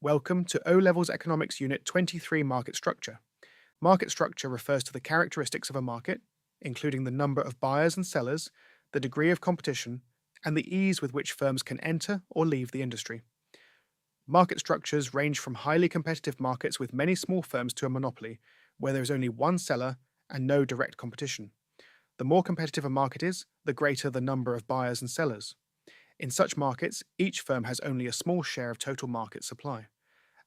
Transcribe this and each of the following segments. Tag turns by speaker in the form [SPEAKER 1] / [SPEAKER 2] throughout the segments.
[SPEAKER 1] Welcome to OLevels Economics Unit 23 Market Structure. Market structure refers to the characteristics of a market, including the number of buyers and sellers, the degree of competition, and the ease with which firms can enter or leave the industry. Market structures range from highly competitive markets with many small firms to a monopoly, where there is only one seller and no direct competition. The more competitive a market is, the greater the number of buyers and sellers. In such markets, each firm has only a small share of total market supply.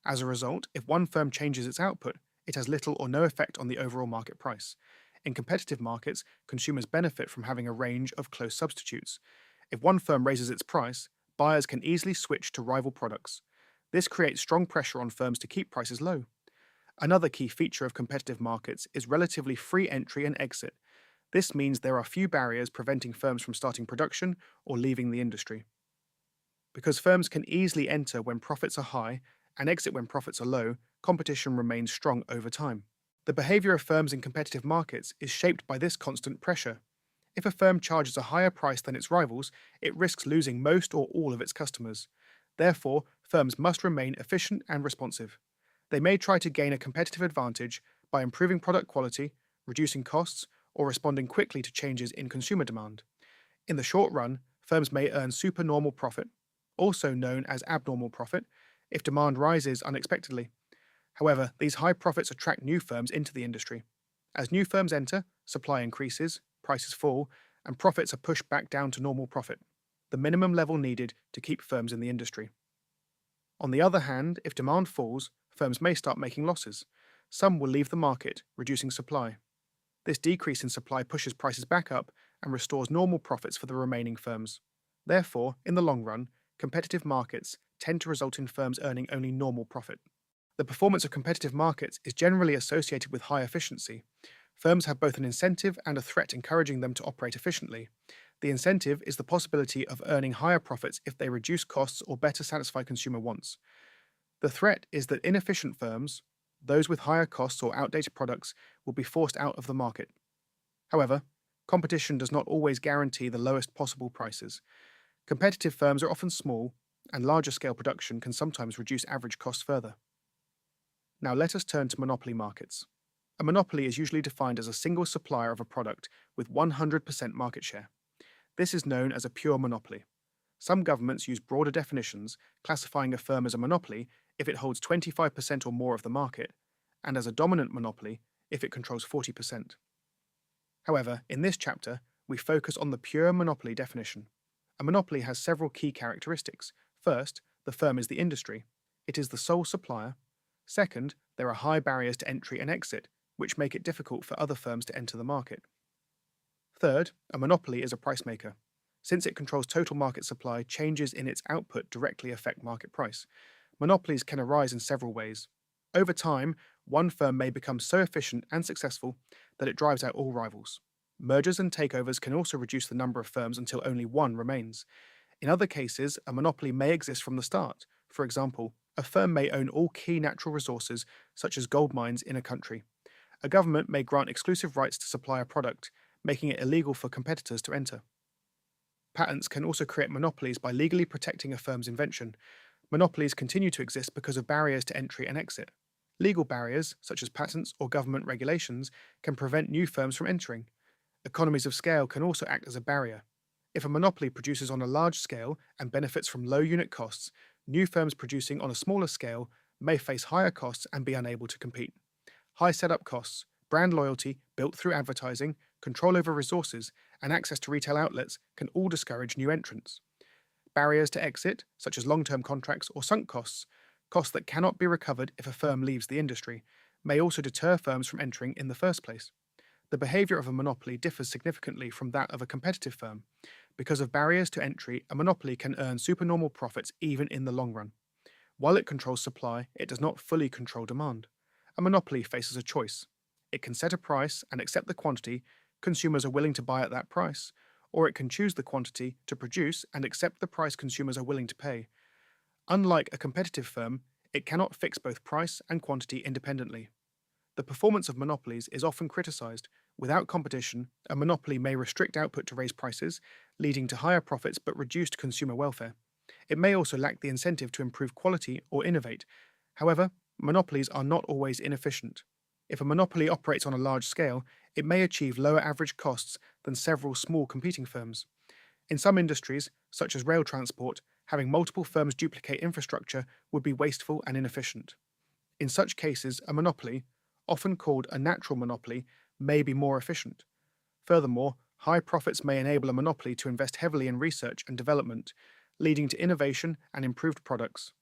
[SPEAKER 1] As a result, if one firm changes its output, it has little or no effect on the overall market price. In competitive markets, consumers benefit from having a range of close substitutes. If one firm raises its price, buyers can easily switch to rival products. This creates strong pressure on firms to keep prices low. Another key feature of competitive markets is relatively free entry and exit. This means there are few barriers preventing firms from starting production or leaving the industry. Because firms can easily enter when profits are high and exit when profits are low, competition remains strong over time. The behavior of firms in competitive markets is shaped by this constant pressure. If a firm charges a higher price than its rivals, it risks losing most or all of its customers. Therefore, firms must remain efficient and responsive. They may try to gain a competitive advantage by improving product quality, reducing costs, or responding quickly to changes in consumer demand. In the short run, firms may earn supernormal profit, also known as abnormal profit, if demand rises unexpectedly. However, these high profits attract new firms into the industry. As new firms enter, supply increases, prices fall, and profits are pushed back down to normal profit, the minimum level needed to keep firms in the industry. On the other hand, if demand falls, firms may start making losses. Some will leave the market, reducing supply. This decrease in supply pushes prices back up and restores normal profits for the remaining firms. Therefore, in the long run, competitive markets tend to result in firms earning only normal profit. The performance of competitive markets is generally associated with high efficiency. Firms have both an incentive and a threat encouraging them to operate efficiently. The incentive is the possibility of earning higher profits if they reduce costs or better satisfy consumer wants. The threat is that inefficient firms, those with higher costs or outdated products, will be forced out of the market. However, competition does not always guarantee the lowest possible prices. Competitive firms are often small, and larger scale production can sometimes reduce average costs further. Now let us turn to monopoly markets. A monopoly is usually defined as a single supplier of a product with 100% market share. This is known as a pure monopoly. Some governments use broader definitions, classifying a firm as a monopoly if it holds 25% or more of the market, and as a dominant monopoly if it controls 40%. However, in this chapter, we focus on the pure monopoly definition. A monopoly has several key characteristics. First, the firm is the industry. It is the sole supplier. Second, there are high barriers to entry and exit, which make it difficult for other firms to enter the market. Third, a monopoly is a price maker. Since it controls total market supply, changes in its output directly affect market price. Monopolies can arise in several ways. Over time, one firm may become so efficient and successful that it drives out all rivals. Mergers and takeovers can also reduce the number of firms until only one remains. In other cases, a monopoly may exist from the start. For example, a firm may own all key natural resources, such as gold mines in a country. A government may grant exclusive rights to supply a product, making it illegal for competitors to enter. Patents can also create monopolies by legally protecting a firm's invention. Monopolies continue to exist because of barriers to entry and exit. Legal barriers, such as patents or government regulations, can prevent new firms from entering. Economies of scale can also act as a barrier. If a monopoly produces on a large scale and benefits from low unit costs, new firms producing on a smaller scale may face higher costs and be unable to compete. High setup costs, brand loyalty built through advertising, control over resources, and access to retail outlets can all discourage new entrants. Barriers to exit, such as long-term contracts or sunk costs, costs that cannot be recovered if a firm leaves the industry, may also deter firms from entering in the first place. The behavior of a monopoly differs significantly from that of a competitive firm. Because of barriers to entry, a monopoly can earn supernormal profits even in the long run. While it controls supply, it does not fully control demand. A monopoly faces a choice. It can set a price and accept the quantity consumers are willing to buy at that price, or it can choose the quantity to produce and accept the price consumers are willing to pay. Unlike a competitive firm, it cannot fix both price and quantity independently. The performance of monopolies is often criticized. Without competition, a monopoly may restrict output to raise prices, leading to higher profits but reduced consumer welfare. It may also lack the incentive to improve quality or innovate. However, monopolies are not always inefficient. If a monopoly operates on a large scale, it may achieve lower average costs than several small competing firms. In some industries, such as rail transport, having multiple firms duplicate infrastructure would be wasteful and inefficient. In such cases, a monopoly, often called a natural monopoly, may be more efficient. Furthermore, high profits may enable a monopoly to invest heavily in research and development, leading to innovation and improved products.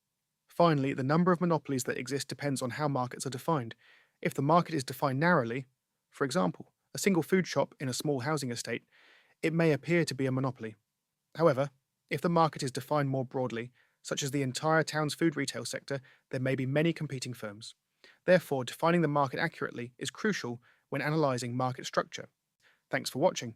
[SPEAKER 1] Finally, the number of monopolies that exist depends on how markets are defined. If the market is defined narrowly, for example, a single food shop in a small housing estate, it may appear to be a monopoly. However, if the market is defined more broadly, such as the entire town's food retail sector, there may be many competing firms. Therefore, defining the market accurately is crucial when analysing market structure. Thanks for watching.